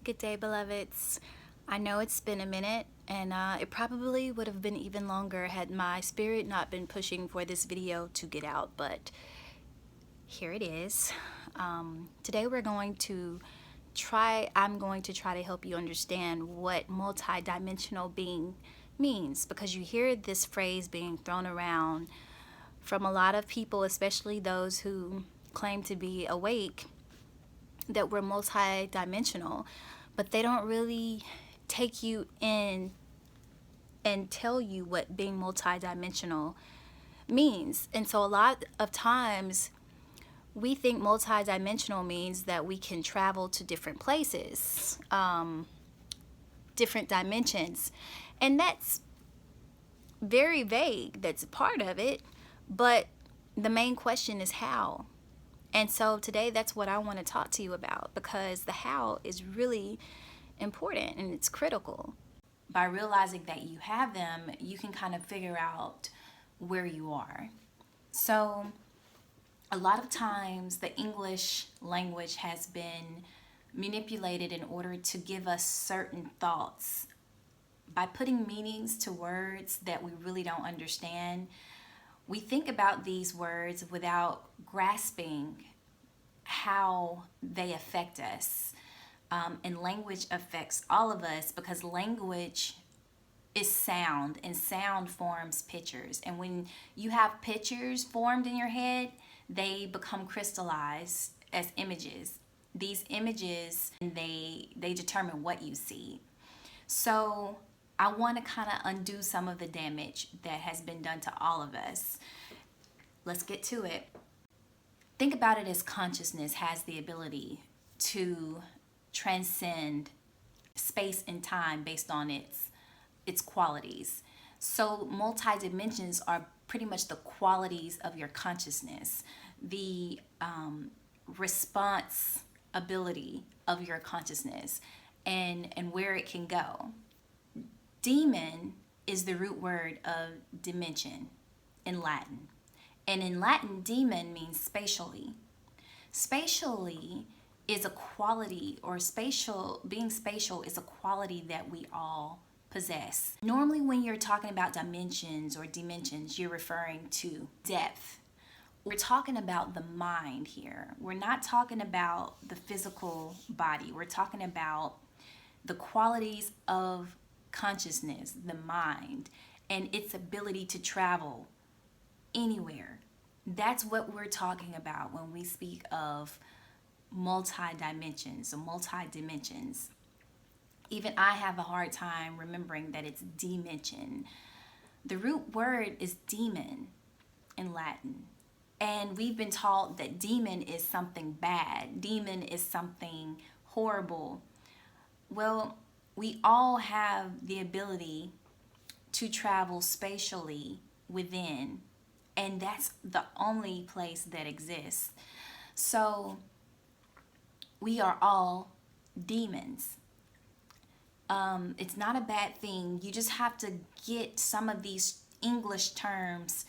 Good day, beloveds. I know it's been a minute, and it probably would have been even longer had my spirit not been pushing for this video to get out, but here it is. Today I'm going to try to help you understand what multidimensional being means, because you hear this phrase being thrown around from a lot of people, especially those who claim to be awake, that we're multidimensional, but they don't really take you in and tell you what being multidimensional means. And so a lot of times we think multidimensional means that we can travel to different places, different dimensions. And that's very vague. That's a part of it. But the main question is how. And so today that's what I want to talk to you about, because the how is really important and it's critical. By realizing that you have them, you can kind of figure out where you are. So a lot of times the English language has been manipulated in order to give us certain thoughts. By putting meanings to words that we really don't understand, we think about these words without grasping how they affect us. And language affects all of us, because language is sound, and sound forms pictures. And when you have pictures formed in your head, they become crystallized as images. These images, they determine what you see. So I want to kind of undo some of the damage that has been done to all of us. Let's get to it. Think about it as consciousness has the ability to transcend space and time based on its qualities. So multi-dimensions are pretty much the qualities of your consciousness, the response ability of your consciousness, and where it can go. Demon is the root word of dimension in Latin. And in Latin, demon means spatially. Spatially is a quality, or being spatial is a quality that we all possess. Normally when you're talking about dimensions, you're referring to depth. We're talking about the mind here. We're not talking about the physical body. We're talking about the qualities of consciousness, the mind, and its ability to travel anywhere. That's what we're talking about when we speak of multi-dimensions or multi-dimensions. Even I have a hard time remembering that it's dimension. The root word is demon in Latin. And we've been taught that demon is something bad. Demon is something horrible. Well, we all have the ability to travel spatially within, and that's the only place that exists. So we are all demons. It's not a bad thing. You just have to get some of these English terms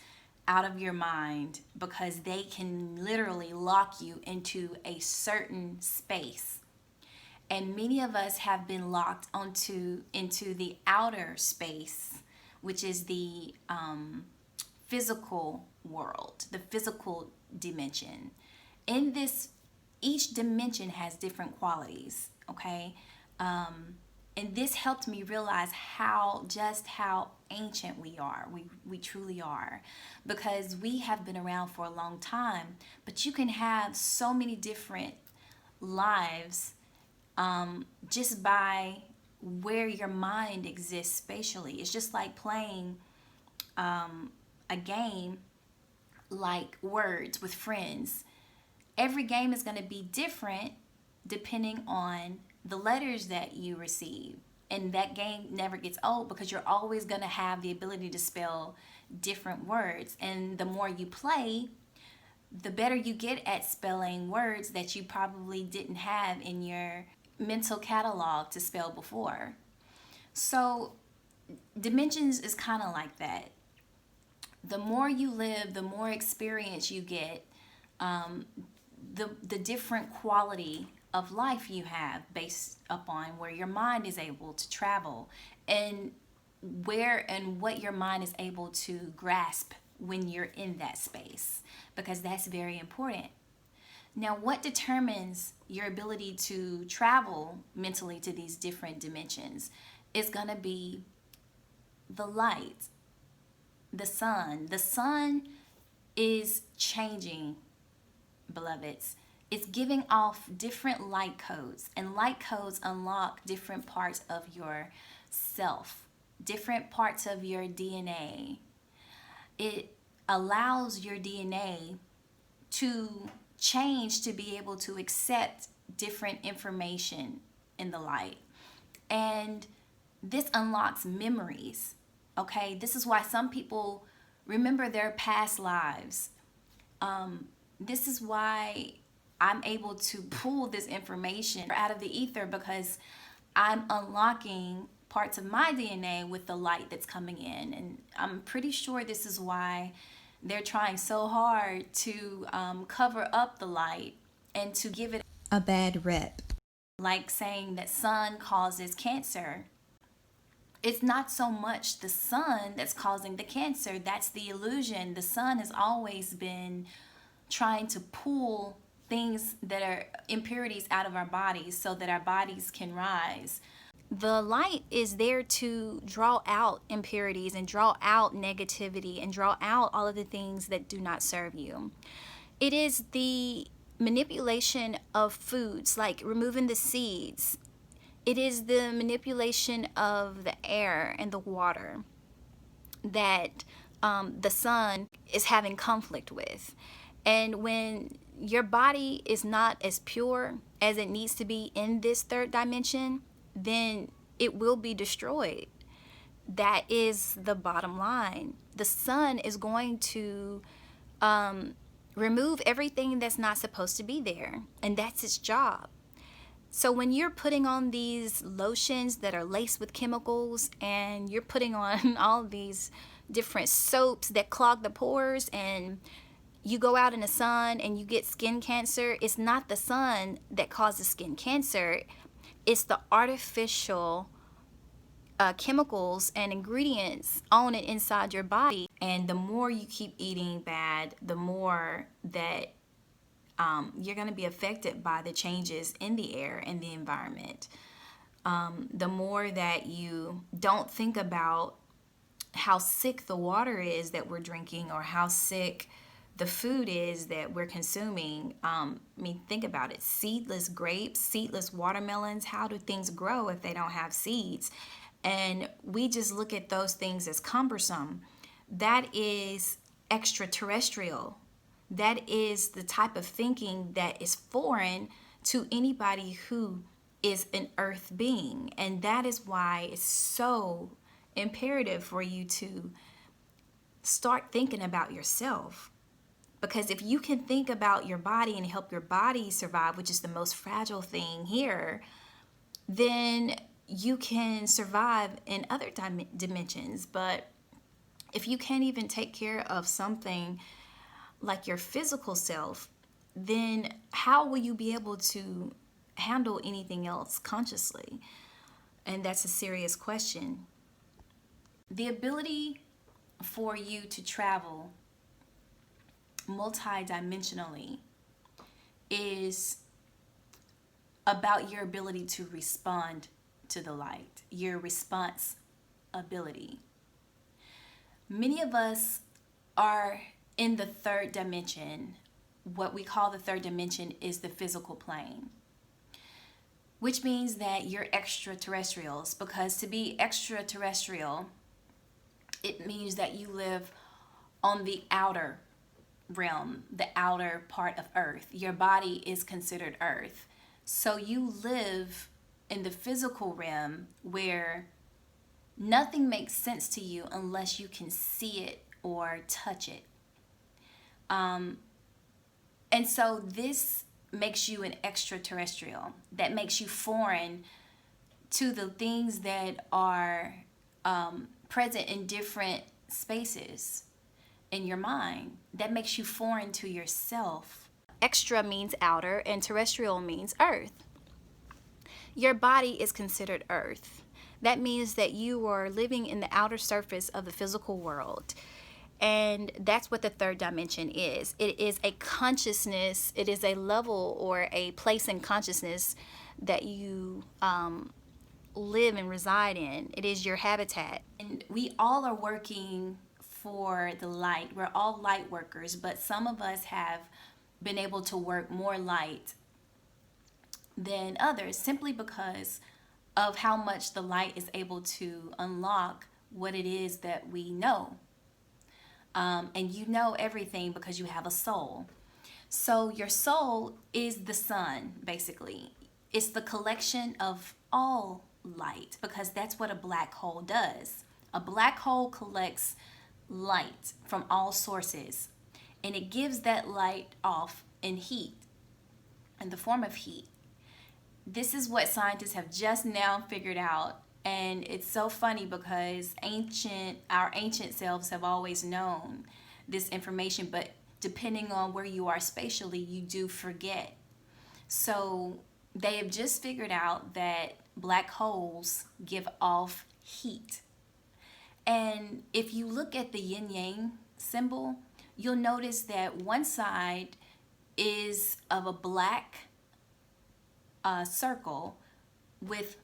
out of your mind, because they can literally lock you into a certain space. And many of us have been locked into the outer space, which is the physical world, the physical dimension. In this, each dimension has different qualities, okay? And this helped me realize how ancient we are. We truly are, because we have been around for a long time, but you can have so many different lives just by where your mind exists spatially. It's just like playing a game like Words with friends. Every game is going to be different depending on the letters that you receive. And that game never gets old, because you're always going to have the ability to spell different words. And the more you play, the better you get at spelling words that you probably didn't have in your mental catalog to spell before. So dimensions is kind of like that. The more you live, the more experience you get, the different quality of life you have based upon where your mind is able to travel, and where and what your mind is able to grasp when you're in that space, because that's very important. Now, what determines your ability to travel mentally to these different dimensions is going to be the light, the sun. The sun is changing, beloveds. It's giving off different light codes, and light codes unlock different parts of your self, different parts of your DNA. It allows your DNA to change to be able to accept different information in the light. And this unlocks memories. Okay, this is why some people remember their past lives. This is why I'm able to pull this information out of the ether, because I'm unlocking parts of my DNA with the light that's coming in. And I'm pretty sure this is why they're trying so hard to cover up the light and to give it a bad rep. Like saying that sun causes cancer. It's not so much the sun that's causing the cancer. That's the illusion. The sun has always been trying to pull things that are impurities out of our bodies so that our bodies can rise. The light is there to draw out impurities and draw out negativity and draw out all of the things that do not serve you. It is the manipulation of foods, like removing the seeds. It is the manipulation of the air and the water that the sun is having conflict with. And when your body is not as pure as it needs to be in this third dimension, then it will be destroyed. That is the bottom line. The sun is going to remove everything that's not supposed to be there, and that's its job. So when you're putting on these lotions that are laced with chemicals, and you're putting on all these different soaps that clog the pores, and you go out in the sun and you get skin cancer, it's not the sun that causes skin cancer. It's the artificial chemicals and ingredients on and inside your body. And the more you keep eating bad, the more that you're going to be affected by the changes in the air and the environment. The more that you don't think about how sick the water is that we're drinking, or how sick the food is that we're consuming. I mean, think about it. Seedless grapes, seedless watermelons. How do things grow if they don't have seeds? And we just look at those things as cumbersome. That is extraterrestrial. That is the type of thinking that is foreign to anybody who is an earth being. And that is why it's so imperative for you to start thinking about yourself. Because if you can think about your body and help your body survive, which is the most fragile thing here, then you can survive in other dimensions. But if you can't even take care of something like your physical self, then how will you be able to handle anything else consciously? And that's a serious question. The ability for you to travel multidimensionally is about your ability to respond to the light, your response ability. Many of us are in the third dimension. What we call the third dimension is the physical plane, which means that you're extraterrestrials, because to be extraterrestrial, it means that you live on the outer realm, the outer part of Earth. Your body is considered Earth. So you live in the physical realm where nothing makes sense to you unless you can see it or touch it. And so this makes you an extraterrestrial. That makes you foreign to the things that are present in different spaces in your mind. That makes you foreign to yourself. Extra means outer, and terrestrial means earth. Your body is considered earth. That means that you are living in the outer surface of the physical world. And that's what the third dimension is. It is a consciousness, it is a level or a place in consciousness that you live and reside in. It is your habitat. And we all are working for the light. We're all light workers, but some of us have been able to work more light than others simply because of how much the light is able to unlock what it is that we know. And you know everything because you have a soul. So your soul is the sun, basically. It's the collection of all light because that's what a black hole does. A black hole collects light from all sources and it gives that light off in heat, in the form of heat. This is what scientists have just now figured out. And it's so funny because our ancient selves have always known this information, but depending on where you are spatially, you do forget. So they have just figured out that black holes give off heat. And if you look at the yin yang symbol, you'll notice that one side is of a black circle with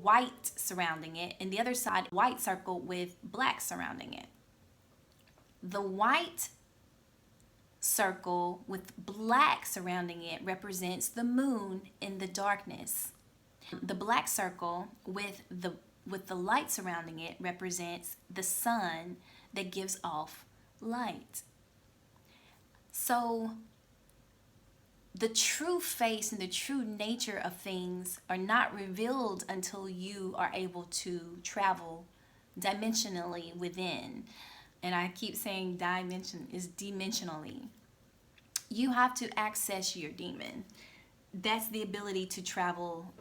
white surrounding it, and the other side, white circle with black surrounding it. The white circle with black surrounding it represents the moon in the darkness. The black circle with the light surrounding it represents the sun that gives off light. So the true face and the true nature of things are not revealed until you are able to travel dimensionally within. And I keep saying dimension is dimensionally. You have to access your demon. That's the ability to travel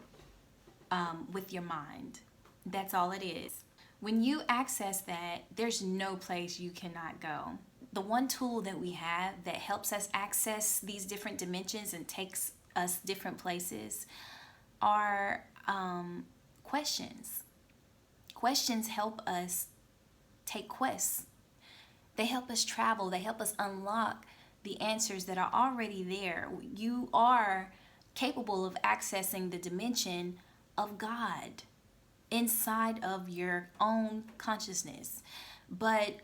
with your mind. That's all it is. When you access that, there's no place you cannot go. The one tool that we have that helps us access these different dimensions and takes us different places are questions. Questions help us take quests. They help us travel. They help us unlock the answers that are already there. You are capable of accessing the dimension of God inside of your own consciousness. But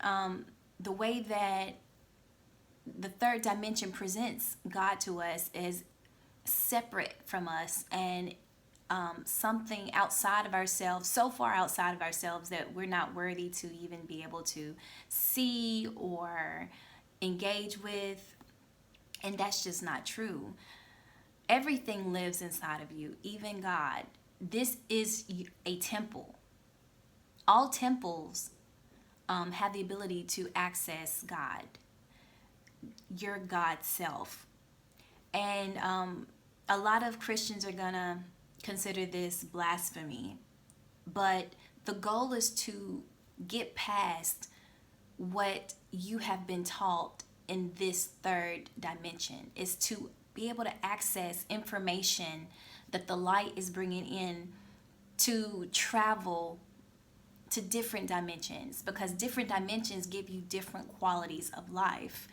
the way that the third dimension presents God to us is separate from us and something outside of ourselves, so far outside of ourselves that we're not worthy to even be able to see or engage with. And that's just not true. Everything lives inside of you, even God. This is a temple. All temples have the ability to access God, your God self. And a lot of Christians are gonna consider this blasphemy, but the goal is to get past what you have been taught in this third dimension, is to be able to access information that the light is bringing in, to travel to different dimensions, because different dimensions give you different qualities of life.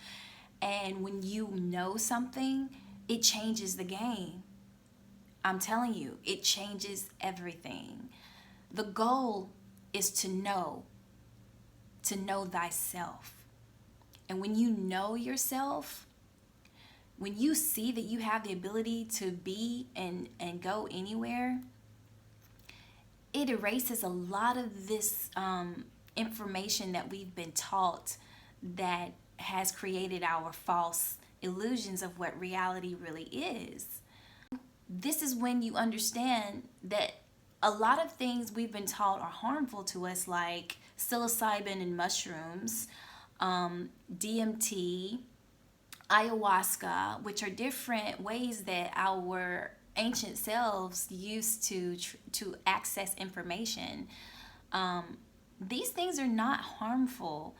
And when you know something, it changes the game. I'm telling you, it changes everything. The goal is to know thyself. And when you know yourself, when you see that you have the ability to be and go anywhere, it erases a lot of this information that we've been taught that has created our false illusions of what reality really is. This is when you understand that a lot of things we've been taught are harmful to us, like psilocybin and mushrooms, DMT, ayahuasca, which are different ways that our ancient selves used to access information. These things are not harmful.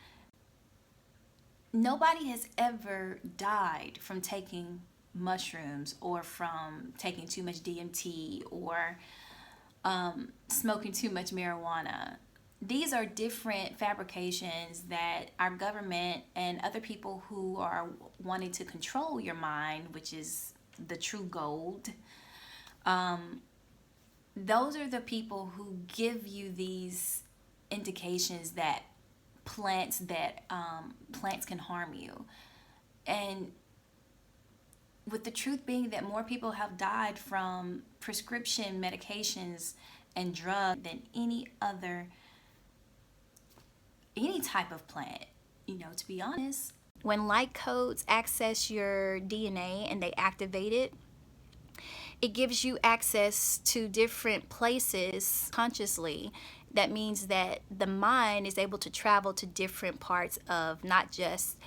Nobody has ever died from taking mushrooms or from taking too much DMT or smoking too much marijuana. These are different fabrications that our government and other people who are wanting to control your mind, which is the true gold, those are the people who give you these indications that plants can harm you. And with the truth being that more people have died from prescription medications and drugs than any type of plant, to be honest. When light codes access your DNA and they activate it, it gives you access to different places consciously. That means that the mind is able to travel to different parts of not just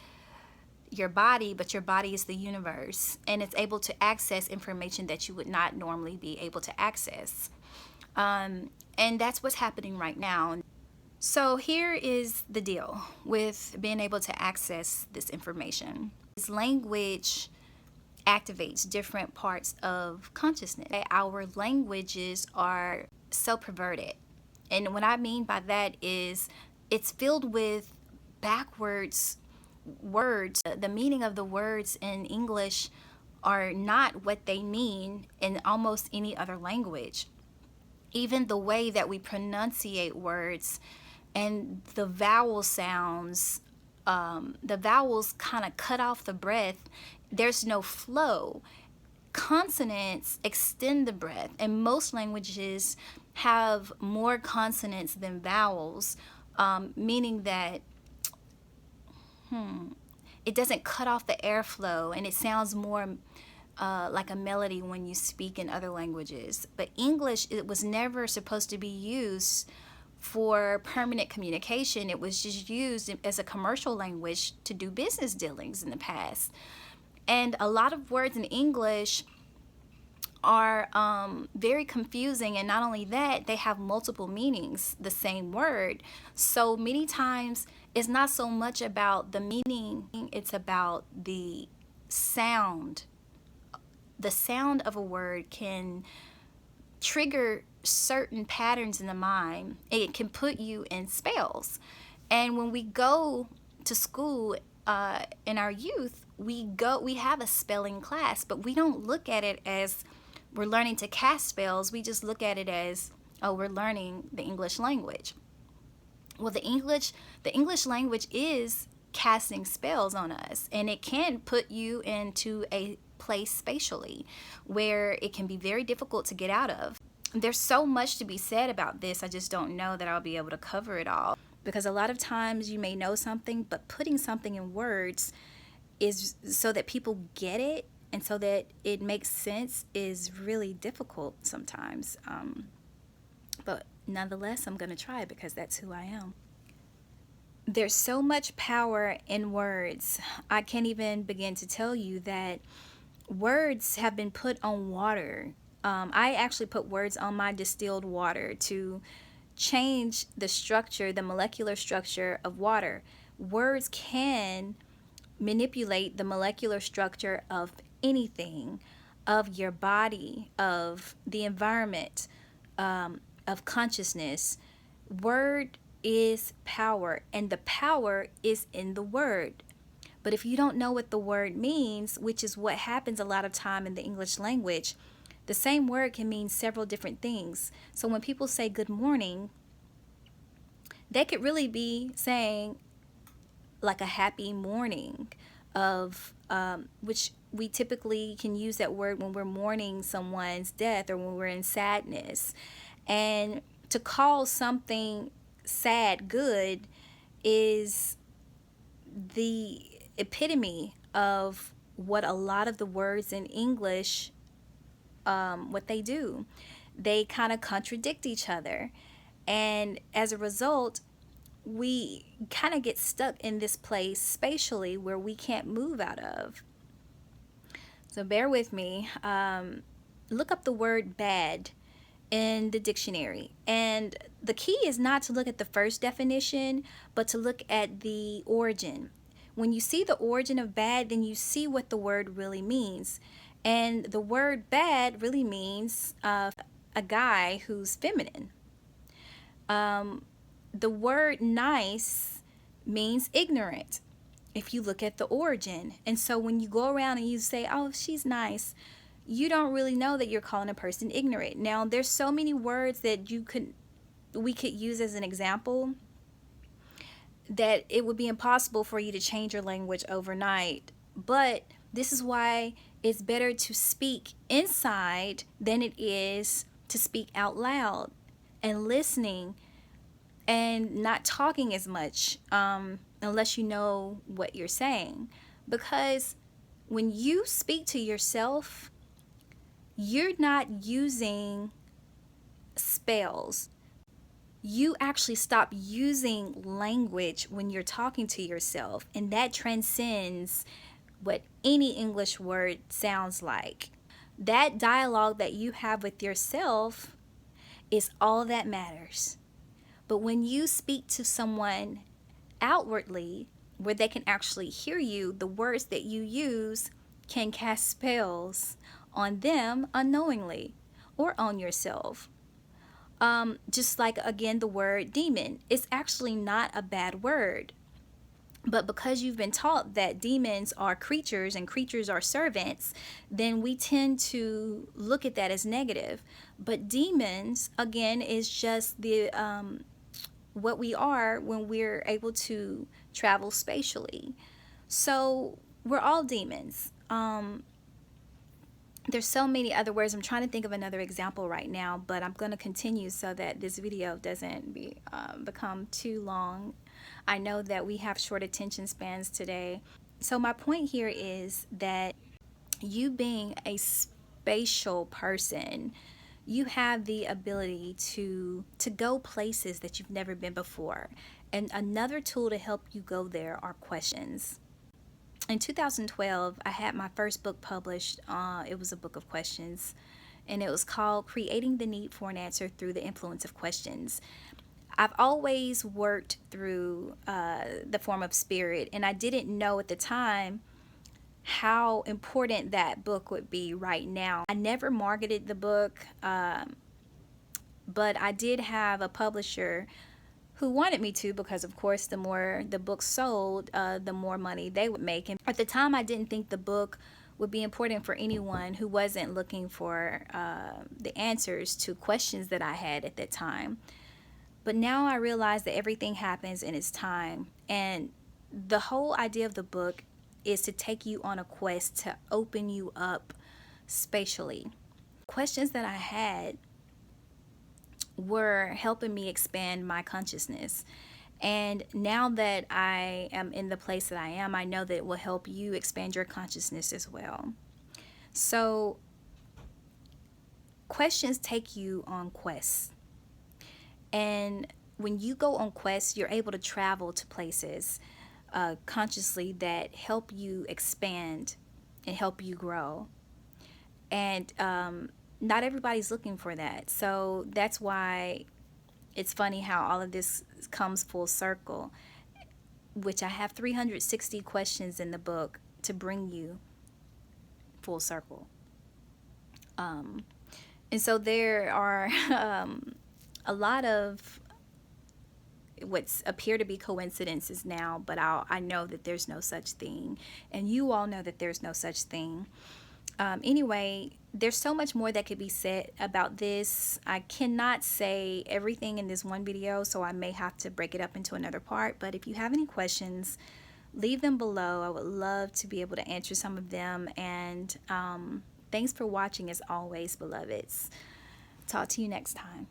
your body, but your body is the universe, and it's able to access information that you would not normally be able to access. And that's what's happening right now. So here is the deal with being able to access this information. This language activates different parts of consciousness. Our languages are so perverted. And what I mean by that is it's filled with backwards words. The meaning of the words in English are not what they mean in almost any other language. Even the way that we pronunciate words and the vowel sounds, the vowels kind of cut off the breath. There's no flow. Consonants extend the breath, and most languages have more consonants than vowels, meaning that it doesn't cut off the airflow, and it sounds more like a melody when you speak in other languages. But English, it was never supposed to be used for permanent communication. It was just used as a commercial language to do business dealings in the past. And a lot of words in English are very confusing, and not only that, they have multiple meanings, the same word. So many times it's not so much about the meaning, it's about the sound. The sound of a word can trigger certain patterns in the mind. It can put you in spells. And when we go to school in our youth, we have a spelling class, but we don't look at it as we're learning to cast spells. We just look at it as, oh, we're learning the English language. Well, the English language is casting spells on us, and it can put you into a place spatially where it can be very difficult to get out of. There's so much to be said about this. I just don't know that I'll be able to cover it all, because a lot of times you may know something, but putting something in words is so that people get it and so that it makes sense is really difficult sometimes. But nonetheless, I'm going to try because that's who I am. There's so much power in words. I can't even begin to tell you that words have been put on water. I actually put words on my distilled water to change the structure, the molecular structure of water. Words can manipulate the molecular structure of anything, of your body, of the environment, of consciousness. Word is power, and the power is in the word. But if you don't know what the word means, which is what happens a lot of time in the English language, the same word can mean several different things. So when people say good morning, they could really be saying like a happy morning, of which we typically can use that word when we're mourning someone's death or when we're in sadness. And to call something sad good is the epitome of what a lot of the words in English, what they do. They kind of contradict each other. And as a result, we kind of get stuck in this place spatially where we can't move out of. So bear with me. Look up the word bad in the dictionary. And the key is not to look at the first definition, but to look at the origin. when you see the origin of bad, then you see what the word really means. And the word bad really means a guy who's feminine. The word nice means ignorant if you look at the origin. And so when you go around and you say, oh, she's nice, you don't really know that you're calling a person ignorant. Now, there's so many words that we could use as an example that it would be impossible for you to change your language overnight. But this is why it's better to speak inside than it is to speak out loud, and listening and not talking as much unless you know what you're saying. Because when you speak to yourself, you're not using spells. You actually stop using language when you're talking to yourself, and that transcends what any English word sounds like. That dialogue that you have with yourself is all that matters. But when you speak to someone outwardly, where they can actually hear you, the words that you use can cast spells on them unknowingly, or on yourself. Just like, again, the word demon, it's actually not a bad word. But because you've been taught that demons are creatures and creatures are servants, then we tend to look at that as negative. But demons, again, is just the what we are when we're able to travel spatially. So we're all demons. There's so many other words. I'm trying to think of another example right now, but I'm going to continue so that this video doesn't become too long. I know that we have short attention spans today. So my point here is that you being a spatial person, you have the ability to go places that you've never been before. And another tool to help you go there are questions. In 2012, I had my first book published. It was a book of questions, and it was called Creating the Need for an Answer Through the Influence of Questions. I've always worked through the form of spirit, and I didn't know at the time how important that book would be right now. I never marketed the book, but I did have a publisher who wanted me to, because of course the more the book sold, the more money they would make. And at the time, I didn't think the book would be important for anyone who wasn't looking for the answers to questions that I had at that time. But now I realize that everything happens in its time, and the whole idea of the book is to take you on a quest to open you up spatially. Questions that I had were helping me expand my consciousness. And now that I am in the place that I am, I know that it will help you expand your consciousness as well. So questions take you on quests. And when you go on quests, you're able to travel to places consciously that help you expand and help you grow. And not everybody's looking for that. So that's why it's funny how all of this comes full circle, which I have 360 questions in the book to bring you full circle. And so there are a lot of what appear to be coincidences now, but I know that there's no such thing, and you all know that there's no such thing. Anyway, there's so much more that could be said about this. I cannot say everything in this one video, so I may have to break it up into another part. But if you have any questions, leave them below. I would love to be able to answer some of them. And thanks for watching as always, beloveds. Talk to you next time.